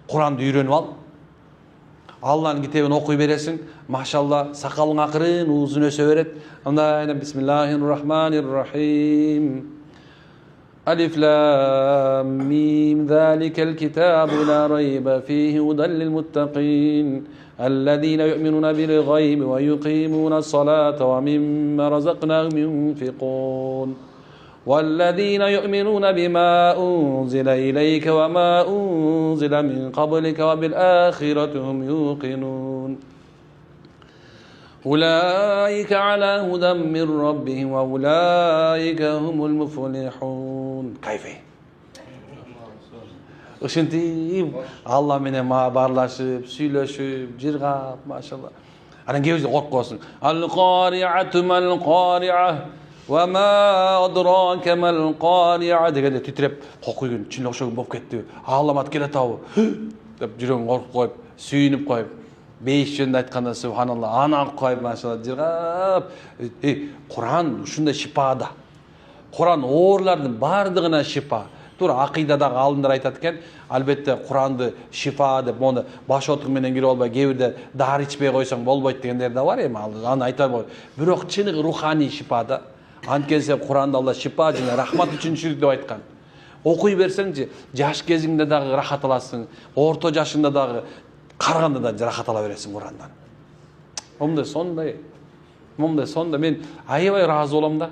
Kur'an'ды үйреніп al. Allah'ın kitabını okuy beresin. Maşallah sakalın akırın, uzun öse veret. Anda Bismillahirrahmanirrahim. Alif lam mim zalikel kitabu la rayba fihi hudan lil muttaqin. الذين يؤمنون بالغيب ويقيمون الصلاة ومما رزقناهم ينفقون والذين يؤمنون بما أنزل إليك وما أنزل من قبلك وبالآخرة هم يوقنون أولئك على هدى من ربهم وأولئك هم المفلحون كيف Ошентип Алла менен барлашып, сүйлөшүп, жыргап, машалла. Анан кээ бирде коркуп каласың. Ал-Qaри'ату мал-Qaри'а ва ма адраака мал-Qaри'а дегенде титиреп, кокуйгун, чын окшогон болуп кетти. Ааламат келет абы. деп жүрөгүң коркуп коюп, сүйүнүп коюп, 5 жөнүндө айтканда субханалла, анан коюп, машалла, жыргап. Кур'ан ушундай шипада. Кур'ан оорулардын бардыгына шипа. Тура акыйдадагы алымдар айтат экен, албетте Куранды шифа деп, мону баш отук менен кирип албай, кээ бирде дары ичпей койсоң болбойт дегендер да бар эми, аны айта албайм. Бирок чыныгы руханий шифа да. Анткени Куранда Алла шифа жана рахмат үчүн ширк деп айткан. Окуй берсеңчи, жаш кезиңде дагы рахат аласың, орто жашыңда дагы, карганда да рахат ала бересиң Курандан. Момундай сонда мен аябай ыраазы болом да.